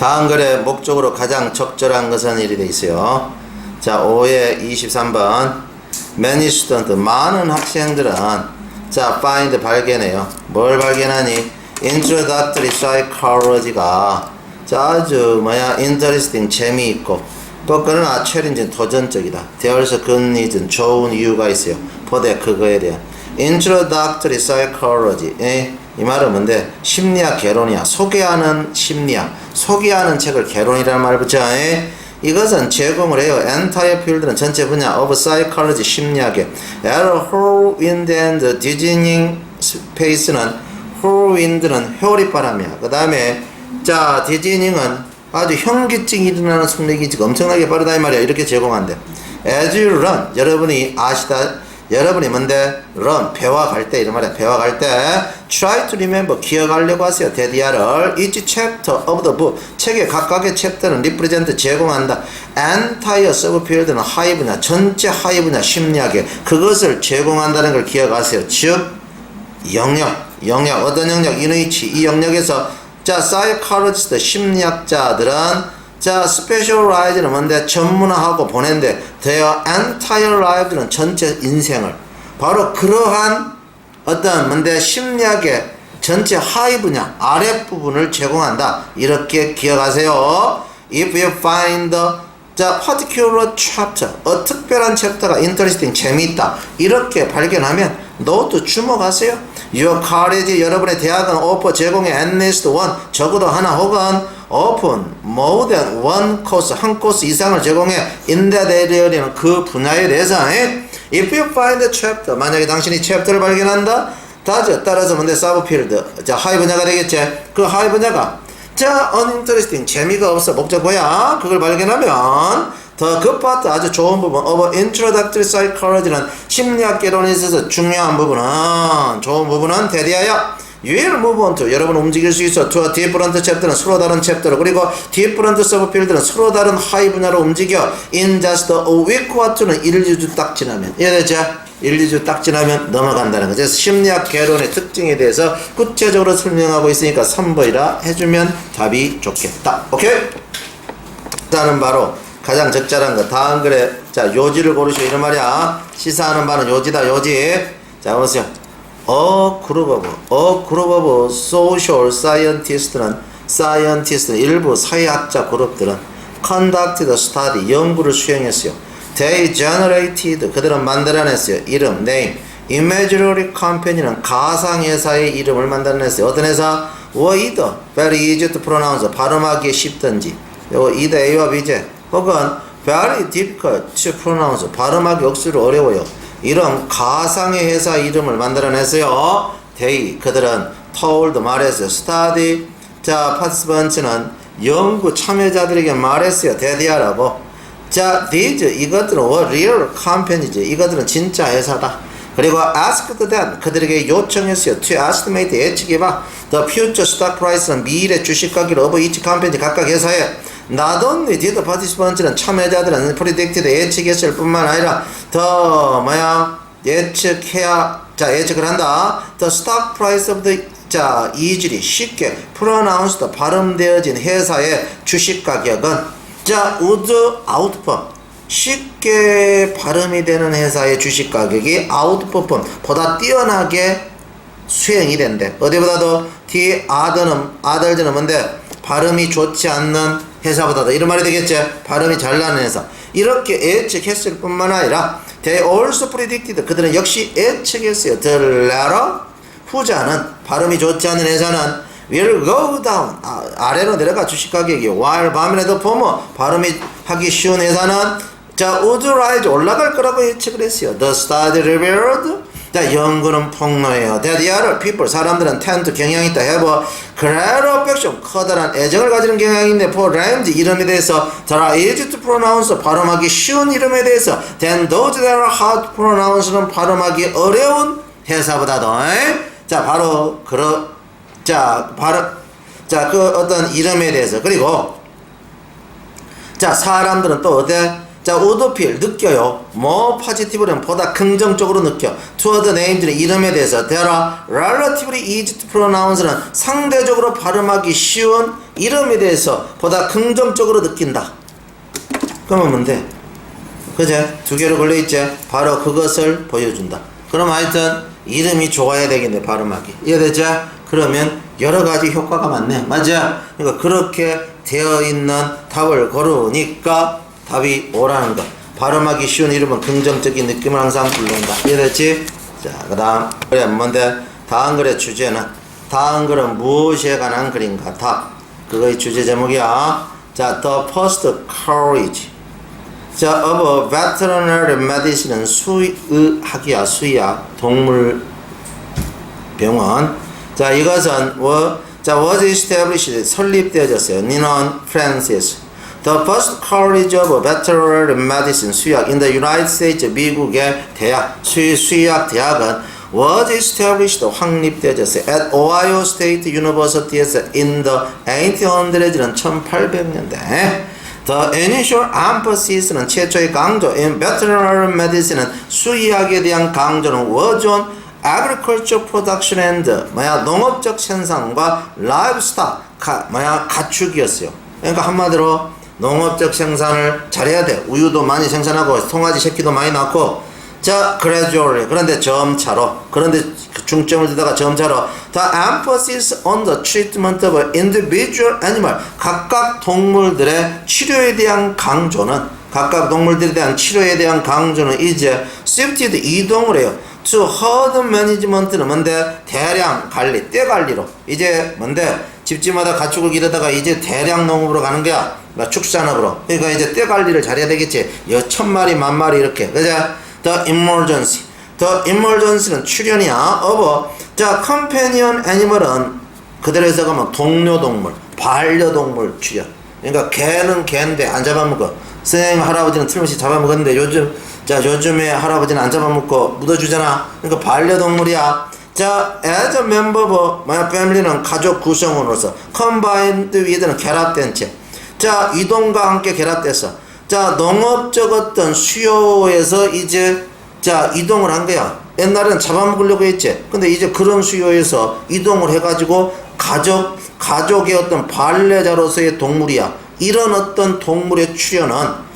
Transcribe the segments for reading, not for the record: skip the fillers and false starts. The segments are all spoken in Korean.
다음 글의 목적으로 가장 적절한 것은 일이 돼 있어요. 자, 5의 23번. Many students, 많은 학생들은 자, find 발견해요. 뭘 발견하니? Introductory psychology가 자, 아주 interesting, 재미있고 또 그러나 challenging, 도전적이다. There's good reason, 좋은 이유가 있어요. 보되 그거에 대한 Introductory psychology. 이 말은 뭔데? 심리학 개론이야. 소개하는 심리학, 소개하는 책을 개론이라는 말 붙여. 이것은 제공을 해요. entire field는 전체 분야 of psychology, 심리학의 whirlwind and dizzying space는 whirlwind는 회오리바람이야. 그 다음에 자, dizzying은 아주 현기증이 일어나는 속력이 엄청나게 빠르다 이 말이야. 이렇게 제공한대. as you run, 여러분이 아시다. 여러분이 뭔데? run, 배워갈 때 이런 말이야. 배워갈 때 try to remember, 기억하려고 하세요. 대디아를 each chapter of the book, 책의 각각의 챕터는 represent, 제공한다. entire subfield는 하위 분야, 전체 하위 분야 심리학에 그것을 제공한다는 걸 기억하세요. 즉 영역, 어떤 영역? 인의치, 이 영역에서 자, psychologist, 심리학자들은 자, specialize는 뭔데? 전문화하고 보낸데 their entire live는 전체 인생을 바로 그러한 어떤 뭔데? 심리학의 전체 하위 분야, 아랫부분을 제공한다. 이렇게 기억하세요. If you find 자, particular chapter, 특별한 챕터가 interesting, 재미있다. 이렇게 발견하면 너도 주목하세요. Your college, 여러분의 대학은 offer, 제공해 at least one, 적어도 하나 혹은 open, more than one course, 한 코스 이상을 제공해 in that area는 그 분야에 대해서. If you find a chapter, 만약에 당신이 챕터를 발견한다, 따라서 뭔데? subfield, 자, 하위 분야가 되겠지. 그 하위 분야가 자, uninteresting, 재미가 없어. 목적 뭐야? 그걸 발견하면 그 파트 아주 좋은 부분 of introductory psychology는 심리학 개론에 있어서 중요한 부분은 좋은 부분은 대리하여 you will move on to, 여러분 움직일 수 있어. to a different chapter는 서로 다른 챕터로, 그리고 different subfield는 서로 다른 하위 분야로 움직여 in just a week or two는 1, 2주 딱 지나면 이해되죠? 1, 2주 딱 지나면 넘어간다는 거죠. 그래서 심리학 개론의 특징에 대해서 구체적으로 설명하고 있으니까 3번이라 해주면 답이 좋겠다. 오케이? 일단은 바로 가장 적절한 거. 다음 글에 자, 요지를 고르시오. 이런 말이야. 시사하는 바는 요지다. 요지. 자, 보세요. A group of social scientist는 일부 사회학자 그룹들은 conducted study, 연구를 수행했어요. They generated, 그들은 만들어냈어요. 이름, name. Imaginary company는 가상회사의 이름을 만들어냈어요. 어떤 회사? were either very easy to pronounce, 발음하기 쉽든지. 요거 either A와 B제. 혹은 very difficult to pronounce, 발음하기 억수로 어려워요. 이런 가상의 회사 이름을 만들어냈어요. They, 그들은 told, 말했어요. Study, 자, participants는 연구 참여자들에게 말했어요. 대디하라고. 자, these, 이것들은 were real companies, 이것들은 진짜 회사다. 그리고 asked them, 그들에게 요청했어요. to estimate, 예측해봐. the future stock price는 미래 주식 가격을 of each company, 각각 회사에 not only did the participants는 참여자들은 predicted, 예측했을 뿐만 아니라 더 예측해야, 자, 예측을 한다. the stock price of the, 자, easily, 쉽게 pronounced, 발음되어진 회사의 주식 가격은 자, would outperform, 쉽게 발음이 되는 회사의 주식 가격이 outperform, 보다 뛰어나게 수행이 된대. 어디보다도 the other는 뭔데? 발음이 좋지 않는 회사보다도, 이런 말이 되겠지? 발음이 잘 나는 회사. 이렇게 예측했을 뿐만 아니라 they also predicted, 그들은 역시 예측했어요. the latter, 후자는 발음이 좋지 않은 회사는 will go down, 아래로 내려가 주식 가격이, while 밤이라도 보면 발음이 하기 쉬운 회사는 자, would rise, 올라갈 거라고 예측을 했어요. the study revealed, 자, 연구는 폭로해요. that the people, 사람들은 tend to 경향이 있다. have a great affection, 커다란 애정을 가지는 경향이 있는데 for names, 이름에 대해서 that are easy to pronounce, 발음하기 쉬운 이름에 대해서 than those that are hard to pronounce는 발음하기 어려운 회사보다도. 자, 바로 그 어떤 이름에 대해서. 그리고 자, 사람들은 또 어때? 자, would feel, 느껴요. more positive는 보다 긍정적으로 느껴. to the names는 이름에 대해서. there are relatively easy to pronounce는 상대적으로 발음하기 쉬운 이름에 대해서 보다 긍정적으로 느낀다. 그러면 뭔데? 그제? 두 개로 걸려있지? 바로 그것을 보여준다. 그럼 하여튼 이름이 좋아야 되겠네, 발음하기. 이해되죠? 그러면 여러 가지 효과가 많네. 맞아? 그러니까 그렇게 되어 있는 답을 고르니까 답이 오라는 거. 발음하기 쉬운 이름은 긍정적인 느낌을 항상 불러온다. 이해됐지? 자, 그 다음. 그래, 뭔데? 다음 글의 주제는? 다음 글은 무엇에 관한 글인가? 답. 그거의 주제 제목이야. 자, The First Courage. 자, of veterinary medicine은 수의학이야, 수의학. 동물 병원. 자, 이것은 was established, 설립되어졌어요. 니넌 프란시스. The first college of veterinary medicine, 수의학 in the United States, 미국의 대학, 수의학 대학은 was established, 확립되어졌어요. At Ohio State University에서 in the 1800s는 1800년대. The initial emphasis,는 최초의 강조 in veterinary medicine은 수의학에 대한 강조는 was on agriculture production and 농업적 생산과 livestock 가축이었어요. 그러니까 한마디로 농업적 생산을 잘해야 돼. 우유도 많이 생산하고 송아지 새끼도 많이 낳고. 자, gradually, 그런데 점차로, 그런데 중점을 두다가 점차로 the emphasis on the treatment of individual animal, 각각 동물들의 치료에 대한 강조는, 각각 동물들에 대한 치료에 대한 강조는 이제 shifted, 이동을 해요. to herd management는 뭔데? 대량 관리, 떼 관리로. 이제 뭔데? 집집마다 가축을 기르다가 이제 대량 농업으로 가는 거야. 축산업으로. 그러니까 이제 떼 관리를 잘해야 되겠지. 1000마리, 10,000마리 이렇게. 그죠? The emergency. The emergency는 출현이야. of. 자, companion animal은 그대로 해석하면 동료동물, 반려동물 출현. 그러니까 개는 개인데 안 잡아먹어. 선생님 할아버지는 틀림없이 잡아먹었는데 요즘에 할아버지는 안 잡아먹고 묻어주잖아. 그러니까 반려동물이야. 자, as a member of my family는 가족 구성원으로서, combined with는 결합된 채. 자, 이동과 함께 결합돼서. 자, 농업적 어떤 수요에서 이제 자, 이동을 한 거야. 옛날에는 잡아먹으려고 했지. 근데 이제 그런 수요에서 이동을 해가지고 가족의 어떤 반려자로서의 동물이야. 이런 어떤 동물의 출현은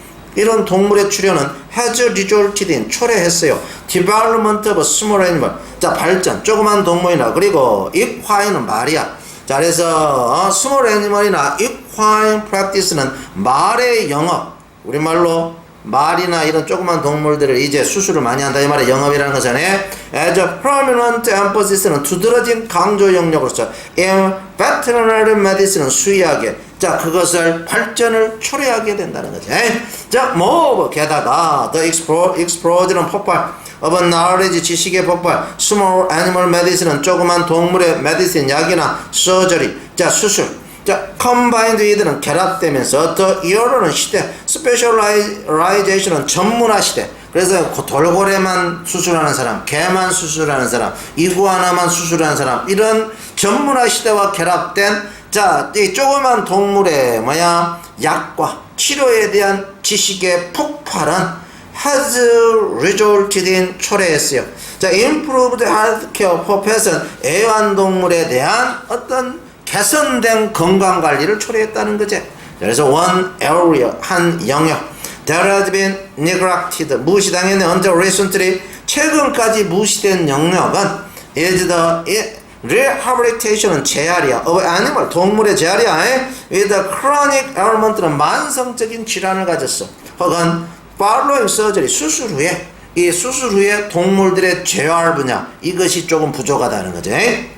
has resulted in, 초래했어요. development of small animal. 자, 발전, 조그만 동물이나, 그리고 equine은 말이야. 자, 그래서 small animal이나 equine practice는 말의 영업. 우리말로 말이나 이런 조그만 동물들을 이제 수술을 많이 한다 이 말의 영업이라는 거잖아요. As a prominent emphasis,는 두드러진 강조 영역으로서 in veterinary medicine은 수의학에, 자, 그것을 발전을 초래하게 된다는 거지. 자, 게다가 the explosion 폭발 of knowledge, 지식의 폭발, small animal medicine은 조그만 동물의 medicine, 약이나 surgery, 자, 수술. 자, combined with는 결합되면서 the era는 시대, specialization은 전문화 시대. 그래서 돌고래만 수술하는 사람, 개만 수술하는 사람, 이구아나만 수술하는 사람, 이런 전문화 시대와 결합된, 자, 이 조그만 동물의 약과 치료에 대한 지식의 폭발은 has resulted in, 초래했어요. 자, improved healthcare for pets, 애완동물에 대한 어떤 개선된 건강관리를 초래했다는 거지. 그래서 one area, 한 영역, that has been neglected, 무시당했네. until recently, 최근까지 무시된 영역은 is the rehabilitation은 재활이야. of animal, 동물의 재활이야. with the chronic ailment는 만성적인 질환을 가졌어. 혹은 following surgery, 수술 후에 동물들의 재활 분야, 이것이 조금 부족하다는 거지.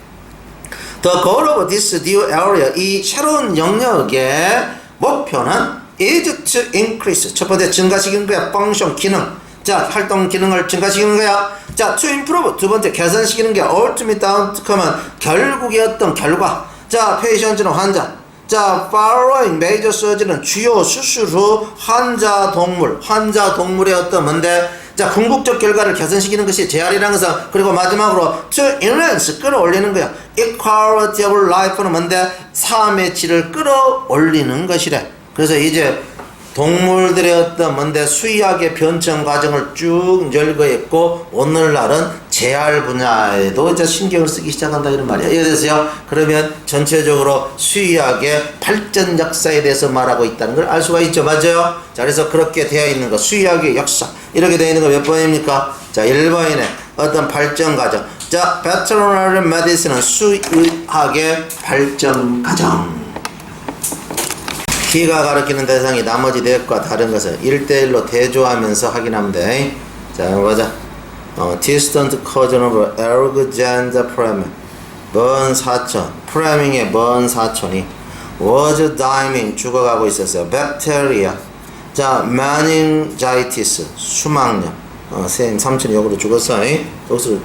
The goal of this new area, 이 새로운 영역의 목표는 is to increase, 첫 번째 증가시키는 거야. function, 기능. 자, 활동 기능을 증가시키는 거야. 자, to improve, 두 번째 개선시키는 게 ultimate outcome은 결국의 어떤 결과. 자, patient는 환자. 자, following major surgery는 주요 수술 후 환자 동물의 어떤 뭔데? 자, 궁극적 결과를 개선시키는 것이 재활이라는 것은, 그리고 마지막으로 to enhance, 끌어올리는 거야. equality of life는 뭔데? 삶의 질을 끌어올리는 것이래. 그래서 이제 동물들의 어떤 뭔데 수의학의 변천 과정을 쭉 열거했고, 오늘날은 재활 분야에도 이제 신경을 쓰기 시작한다 이런 말이야. 이해되세요? 그러면 전체적으로 수의학의 발전 역사에 대해서 말하고 있다는 걸 알 수가 있죠. 맞아요? 자, 그래서 그렇게 되어 있는 거 수의학의 역사 이렇게 되어 있는 거 몇 번입니까? 자, 1번이네. 어떤 발전 과정. 자, veterinary medicine은 수의학의 발전 과정. T가 가리키는 대상이 나머지 넷과 다른 것을 1대1로 대조하면서 확인하면 돼. 자, 보자. distant cousin of Alexander Fleming. 먼 사촌. 프레밍의 먼 사촌이 was dying. 죽어가고 있었어요. bacteria. 자, meningitis. 수막염. 선생님 삼촌이 역으로 죽었어. 여기서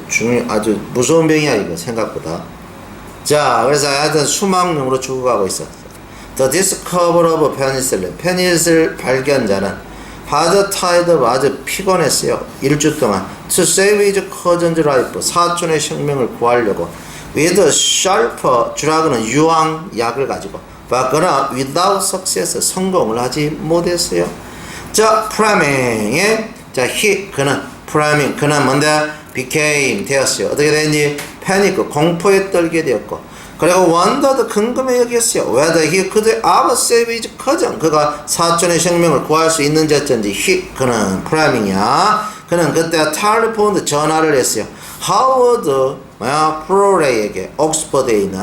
아주 무서운 병이야, 이거, 생각보다. 자, 그래서 하여튼 수막염으로 죽어가고 있었어. The discoverer of penicillin. 페니슬 발견자는 had tired of 아주 피곤했어요. 1주 동안. To save his cousin's life. 사촌의 생명을 구하려고. With a sharper. 주라고는 유황 약을 가지고. But 그러나 without success. 성공을 하지 못했어요. 자, 프레밍의 자, 그는 뭔데? became 되었어요. 어떻게 됐니? 패니크 공포에 떨게 되었고. 그리고 wondered 궁금해 여겼어요. whether he could ever save his cousin. 그가 사촌의 생명을 구할 수 있는지 어쩐지. 그는 프레밍이야. 그는 그때 텔레폰 전화를 했어요. 하워드 프로레이에게 옥스퍼드에 있는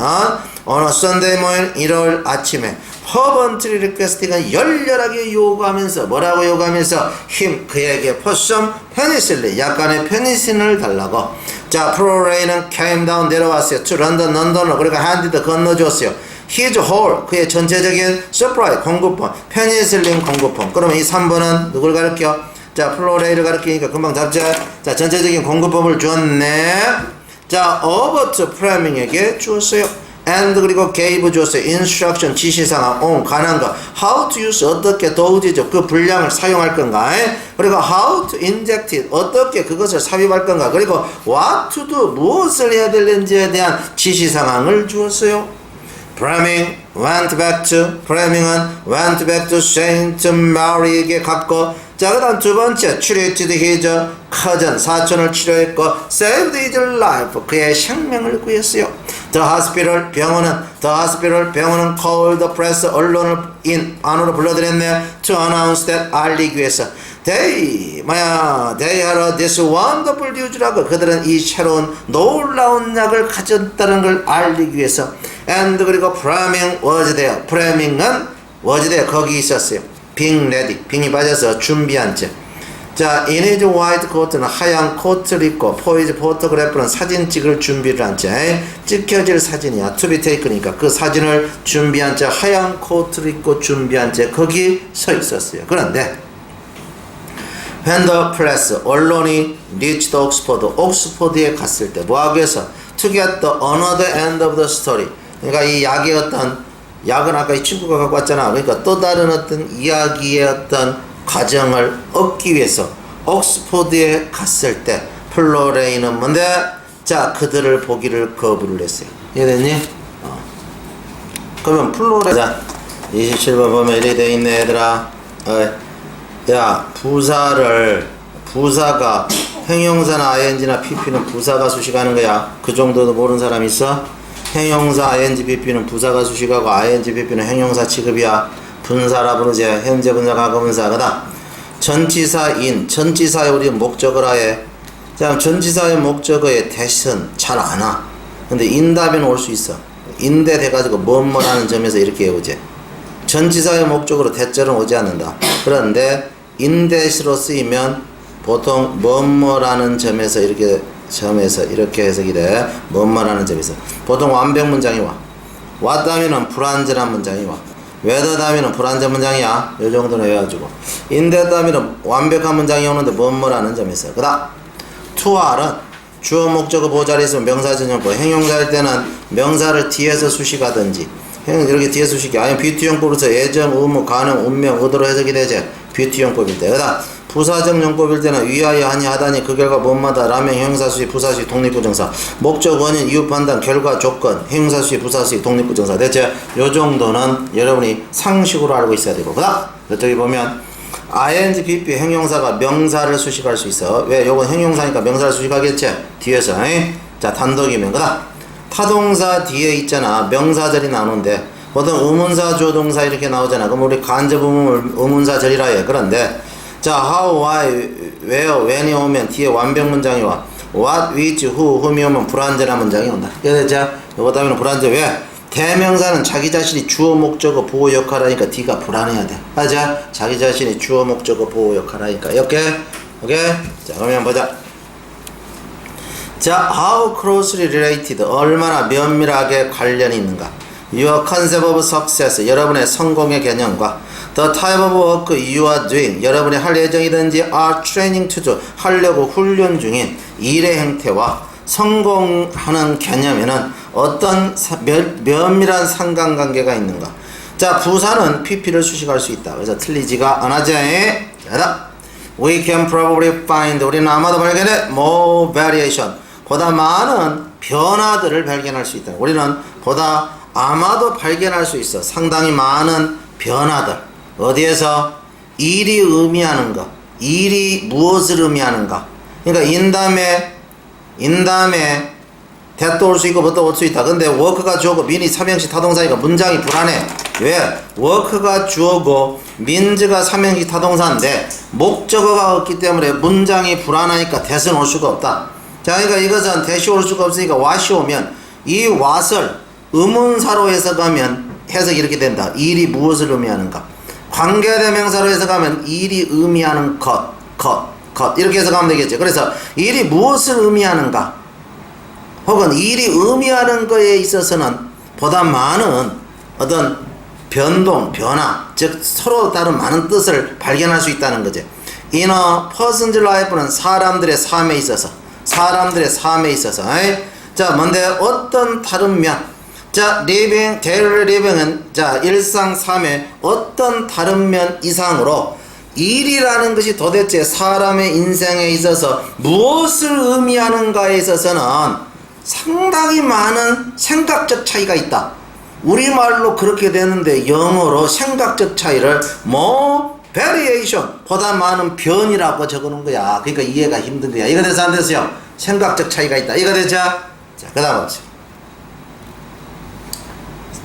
어느 썬데이 모닝 일요일 아침에 퍼번트리 리퀘스트가 열렬하게 요구하면서 뭐라고 요구하면서 그에게 퍼썸 페니실린 약간의 페니실린을 달라고. 자, 프로레이는 came down 내려왔어요. to 런던으로. 그러니까 한디도 건너줬어요. his whole 그의 전체적인 supply 공급품 페니실린 공급품. 그러면 이 3번은 누굴 가르쳐? 자, 플로레이를 가르치니까 금방 잡자. 자, 전체적인 공급법을 주었네. 자, 어버트 프레밍에게 주었어요. and 그리고 gave 주었어요. instruction 지시사항 on 관한 거. how to use 어떻게 도우지죠. 그 분량을 사용할 건가. 그리고 how to inject it 어떻게 그것을 삽입할 건가. 그리고 what to do 무엇을 해야 되는지에 대한 지시사항을 주었어요. 프레밍은 went back to Saint Mary에게 갔고. 자, 그 다음 두 번째, treated his cousin, 사촌을 치료했고, saved his life, 그의 생명을 구했어요. The hospital, 병원은 called the press, 언론을 안으로 불러들였네. To announce that, 알리기 위해서. They had this wonderful news라고, 그들은 이 새로운 놀라운 약을 가졌다는 걸 알리기 위해서. And 그리고 Fleming was there, 프레밍은 was there, 거기 있었어요. being ready, 빙이 빠져서 준비한 채. 자, in his white coat는 하얀 코트를 입고, for his photograph는 사진 찍을 준비를 한 채. 찍혀질 사진이야. to be taken이니까 그 사진을 준비한 채 하얀 코트를 입고 준비한 채 거기 서 있었어요. 그런데 when the press, 언론이 reached Oxford, 옥스퍼드에 갔을 때 뭐 하기 위해서? to get the another end of the story. 그러니까 이 약의 약은 아까 이 친구가 갖고 왔잖아. 그러니까 또 다른 어떤 이야기의 어떤 과정을 얻기 위해서 옥스퍼드에 갔을 때 플로레이는 뭔데? 자, 그들을 보기를 거부를 했어요. 이해됐니? 그러면 플로레이 자, 27번 보면 이렇게 돼 있네 얘들아. 야, 부사가 형용사나 ing나 pp는 부사가 수식하는 거야. 그 정도도 모르는 사람 있어? 형용사 ing pp는 부사가 수식하고 ing pp는 형용사 취급이야. 분사라 부르지. 현재 분사 과거 분사. 그다음 전치사의 우리 목적어라 해. 자, 전치사의 목적어의 대신 잘 안 와. 근데 인답에는 올 수 있어. 인대 돼가지고 뭐뭐라는 점에서 이렇게 해오지. 전치사의 목적으로 대절은 오지 않는다. 그런데 인대시로 쓰이면 보통 뭐뭐라는 점에서 이렇게 해석이 돼. 뭐뭐라는 점에서 보통 완벽 문장이 와. 왔다면은 불완전한 문장이 와. 왜다다면은 불완전 문장이야. 요 정도는 외워주고. 인대다면은 완벽한 문장이 오는데 뭐뭐라는 점에서. 그다음 to는 주어 목적어 보자리에 있으면 명사 전용법. 형용사일 때는 명사를 뒤에서 수식하든지 이렇게 뒤에 수식이 아니면 비투용법으로서 예정, 의무, 가능, 운명, 의도로 해석이 되지. 비투용법일 때. 그다음 부사적 용법일 때는 위하여 하니 하다니 그 결과 뭐마다 라면 형용사수식 부사수식 독립부정사 목적 원인 이유 판단 결과 조건 형용사수식 부사수식 독립부정사 대체 요 정도는 여러분이 상식으로 알고 있어야 되고. 그다음 저기 보면 ing, pp 형용사가 명사를 수식할 수 있어. 왜? 요건 형용사니까 명사를 수식하겠지? 뒤에서. 자, 단독이면. 그다음 타동사 뒤에 있잖아. 명사절이 나오는데 보통 의문사, 조동사 이렇게 나오잖아. 그럼 우리 간접 의문사절이라 해. 그런데 자, how, why, where, when이 오면 뒤에 완벽 문장이 와. what, which, whom이 오면 불완전한 문장이 온다. 그래서 요거 다음에는 불완전. 왜? 대명사는 자기 자신이 주어, 목적어, 보호 역할하니까 D가 불안해야 돼. 맞아? 자기 자신이 주어, 목적어, 보호 역할하니까. 오케이? 오케이? 자, 그러면 보자. 자, how closely related, 얼마나 면밀하게 관련이 있는가. Your concept of success, 여러분의 성공의 개념과 the type of work you are doing, 여러분이 할 예정이든지 are training to do, 하려고 훈련 중인 일의 행태와 성공하는 개념에는 어떤 면밀한 상관관계가 있는가. 자, 부사는 pp를 수식할 수 있다. 그래서 틀리지가 않아지. 자, we can probably find, 우리는 아마도 발견해 more variation, 보다 많은 변화들을 발견할 수 있다. 우리는 보다 아마도 발견할 수 있어. 상당히 많은 변화들. 어디에서? 일이 의미하는 거. 일이 무엇을 의미하는가. 그러니까 in 다음에 that도 올 수 있고 뭐도 올 수 있다. 근데 work가 주어고 mean이 삼형식 타동사니까 문장이 불안해. 왜? work가 주어고 means가 삼형식 타동사인데 목적어가 없기 때문에 문장이 불안하니까 that은 올 수가 없다. 자, 그러니까 이것은 that이 올 수가 없으니까 what이 오면 이 what을 의문사로 해석하면 해석이 이렇게 된다. 일이 무엇을 의미하는가. 관계대명사로 해석하면 일이 의미하는 것 이렇게 해석하면 되겠죠. 그래서 일이 무엇을 의미하는가 혹은 일이 의미하는 거에 있어서는 보다 많은 어떤 변동, 변화, 즉 서로 다른 많은 뜻을 발견할 수 있다는 거죠. In a person's life는 사람들의 삶에 있어서 자, 뭔데? 어떤 다른 면. 자, living, daily living은 자, 일상 삶의 어떤 다른 면 이상으로 일이라는 것이 도대체 사람의 인생에 있어서 무엇을 의미하는가에 있어서는 상당히 많은 생각적 차이가 있다. 우리말로 그렇게 되는데 영어로 생각적 차이를 more variation, 보다 많은 변이라고 적어놓은 거야. 그러니까 이해가 힘든 거야. 이거 돼서 안 됐어요? 생각적 차이가 있다. 이거 되죠? 자, 그 다음 봅시다.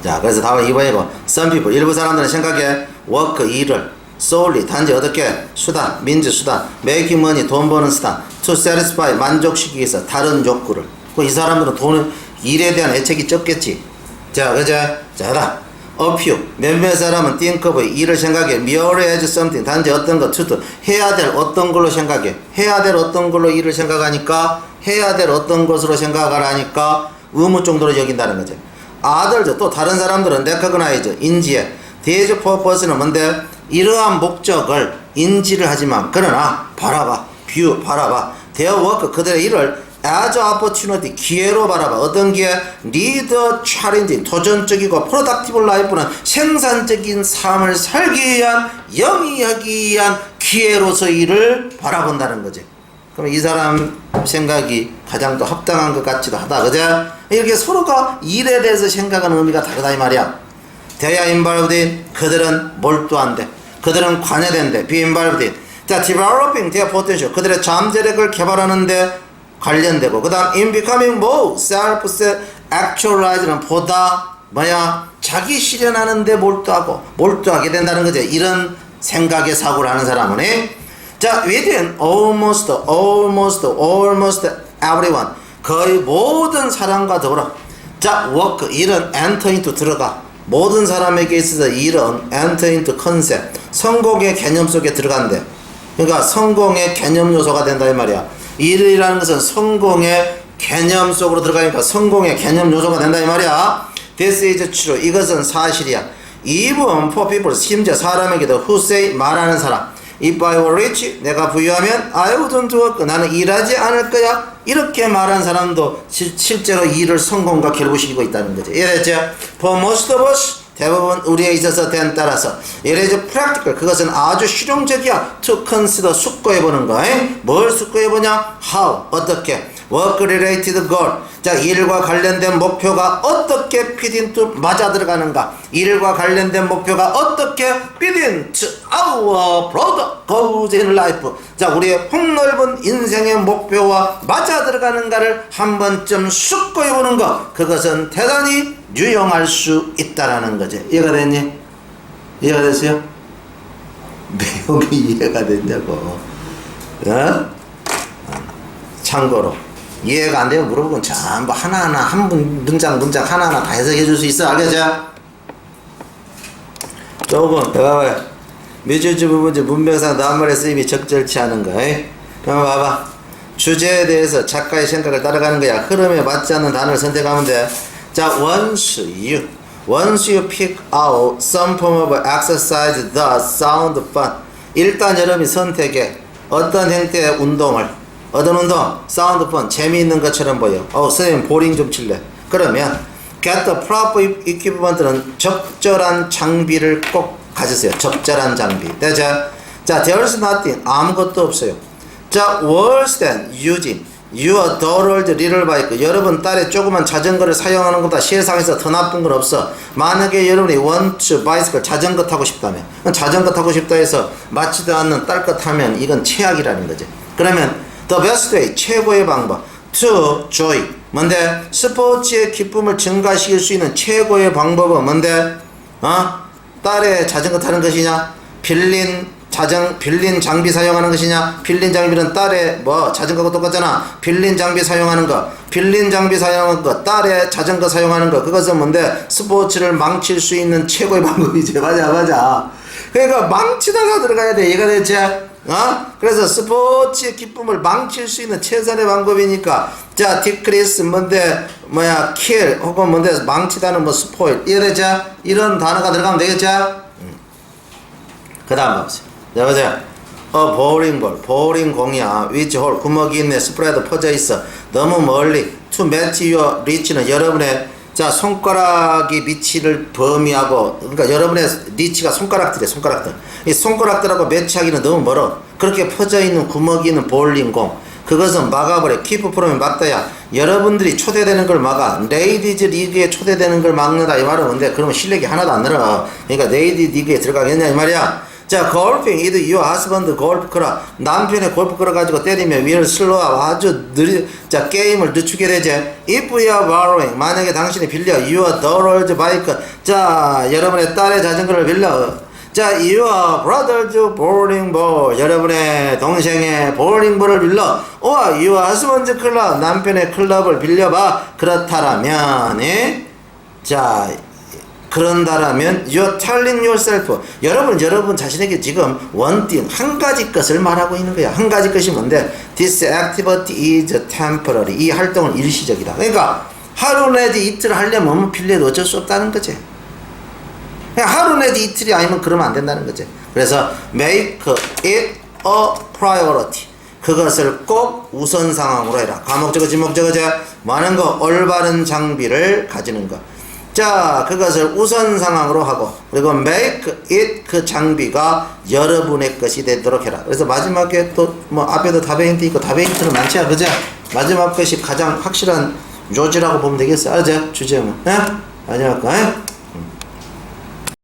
자, 그래서 다음은 2번이고, some people, 일부 사람들은 생각해 work, 일을 solely, 단지 어떻게? 수단, means 수단, making money, 돈 버는 수단, to satisfy, 만족시키기 위해서 다른 욕구를. 이 사람들은 돈을, 일에 대한 애착이 적겠지. 자, 그죠? 자, 다 a few, 몇몇 사람은 think of, 일을 생각해 merely as something, 단지 어떤 것, to do, 해야 될 어떤 걸로 생각해. 해야 될 어떤 걸로 일을 생각하니까, 해야 될 어떤 것으로 생각하라니까 의무 정도로 여긴다는 거죠. others, 또 다른 사람들은 recognize, 인지해. these purpose는 뭔데? 이러한 목적을 인지를 하지만 그러나 바라봐, view, 바라봐. their work, 그들의 일을 as opportunity, 기회로 바라봐. 어떤 기회? lead challenging, 도전적이고 productive life는 생산적인 삶을 살기 위한, 영위하기 위한 기회로서 일을 바라본다는 거지. 그럼 이 사람 생각이 가장 또 합당한 것 같기도 하다. 그죠? 이렇게 서로가 일에 대해서 생각하는 의미가 다르다 이 말이야. they are involved in, 그들은 몰두한대. 그들은 관여된대. be involved in. 자, developing their potential, 그들의 잠재력을 개발하는데 관련되고, 그 다음 in becoming more self-actualized는 보다 뭐야? 자기 실현하는데 몰두하게 된다는 거죠. 이런 생각의 사고를 하는 사람은. 자, within almost everyone, 거의 모든 사람과 더불어. 자, work, 일은 enter into, 들어가. 모든 사람에게 있어서 일은 enter into concept, 성공의 개념 속에 들어간대. 그러니까 성공의 개념 요소가 된다 이 말이야. 일이라는 것은 성공의 개념 속으로 들어가니까 성공의 개념 요소가 된다 이 말이야. This is true, 이것은 사실이야. Even for people, 심지어 사람에게도 who say, 말하는 사람. If I were rich, 내가 부유하면 I wouldn't work, 나는 일하지 않을 거야. 이렇게 말하는 사람도 실제로 일을 성공과 결부시키고 있다는 거죠. 이해됐죠? For most of us, 대부분 우리에 있어서 된 따라서 it is practical, 그것은 아주 실용적이야. To consider, 숙고해보는 거. 뭘 숙고해보냐? How, 어떻게 work related goal. 자, 일과 관련된 목표가 어떻게 fit into 맞아 들어가는가? 일과 관련된 목표가 어떻게 fit into our broad goals in life. 자, 우리의 폭넓은 인생의 목표와 맞아 들어가는가를 한 번쯤 숙고해 보는 것. 그것은 대단히 유용할 수 있다라는 거지. 이해가 됐니? 이해가 됐어요? 내용이 이해가 됐냐고. 어? 참고로 이해가 안 되면 물어보면 전부 하나하나 한 문장 하나하나 다 해석해 줄 수 있어. 알겠죠? 조금 봐봐요. 미주주 부분지 문명상 낱말의 쓰임이 적절치 않은 거. 그럼 봐봐. 주제에 대해서 작가의 생각을 따라가는 거야. 흐름에 맞지 않는 단어를 선택하면 돼. 자, once you pick out some form of exercise that sound fun. 일단 여러분이 선택해. 어떤 형태의 운동을, 어떤 운동? sound fun. 재미있는 것처럼 보여. 선생님 보링 좀 칠래. 그러면 get the proper equipment는 적절한 장비를 꼭 가지세요. 적절한 장비. 되죠? 자, there's nothing. 아무것도 없어요. 자, worse than using your daughter's little bike. 여러분 딸의 조그만 자전거를 사용하는 것보다 세상에서 더 나쁜 건 없어. 만약에 여러분이 want to bicycle, 자전거 타고 싶다면, 자전거 타고 싶다 해서 맞지도 않는 딸 것 타면 이건 최악이라는 거지. 그러면 the best way, 최고의 방법 to joy, 뭔데? 스포츠의 기쁨을 증가시킬 수 있는 최고의 방법은 뭔데? 딸의 자전거 타는 것이냐? 빌린 장비 사용하는 것이냐? 빌린 장비는 딸의 자전거하고 똑같잖아. 빌린 장비 사용하는 거, 딸의 자전거 사용하는 거, 그것은 뭔데? 스포츠를 망칠 수 있는 최고의 방법이지. 맞아. 그러니까 망치다가 들어가야 돼. 이해가 되지? 그래서 스포츠의 기쁨을 망칠 수 있는 최선의 방법이니까. 자, decrease 뭔데? kill 혹은 뭔데? 망치다는 spoil. 이해되지? 이런 단어가 들어가면 되겠죠? 그 다음 봐보세요. 자, 보세요. bowling ball, bowling 공이야. which hole, 구멍이 있네. spread, 퍼져 있어. 너무 멀리. to match your reach는 여러분의, 자, 손가락이 미치를 범위하고, 그러니까 여러분의 리치가 손가락들. 이 손가락들하고 매치하기는 너무 멀어. 그렇게 퍼져 있는 구멍이 있는 볼링공. 그것은 막아버려. keep from이 막다야. 여러분들이 초대되는 걸 막아. 레이디즈 리그에 초대되는 걸 막는다. 이 말은 뭔데? 그러면 실력이 하나도 안 늘어. 그러니까 레이디 리그에 들어가겠냐 이 말이야. 자, golfing, either your husband golf club. 남편의 골프 끌어가지고 때리면 위를 슬로우 아주 자, 게임을 늦추게 되지. If you are borrowing, 만약에 당신이 빌려 your daughter's bike. 자, 여러분의 딸의 자전거를 빌려. 자, your brother's bowling ball. 여러분의 동생의 볼링볼을 빌려. or your husband's club. 남편의 클럽을 빌려봐. 그렇다라면, 자, 그런다라면 you're telling yourself, 여러분 자신에게 지금 one thing, 한 가지 것을 말하고 있는 거야. 한 가지 것이 뭔데? This activity is temporary. 이 활동은 일시적이다. 그러니까 하루 내지 이틀 하려면 필요해도 어쩔 수 없다는 거지. 그냥 하루 내지 이틀이 아니면 그러면 안 된다는 거지. 그래서 make it a priority. 그것을 꼭 우선 상황으로 해라. 과목 저거 지목 저거 많은 거 올바른 장비를 가지는 거. 자, 그것을 우선 상황으로 하고, 그리고 make it, 그 장비가 여러분의 것이 되도록 해라. 그래서 마지막에 또 앞에도 답의 힌트 있고, 답의 힌트는 많지, 그죠? 마지막 것이 가장 확실한 요지라고 보면 되겠어. 알죠? 주제는. 마지막 거.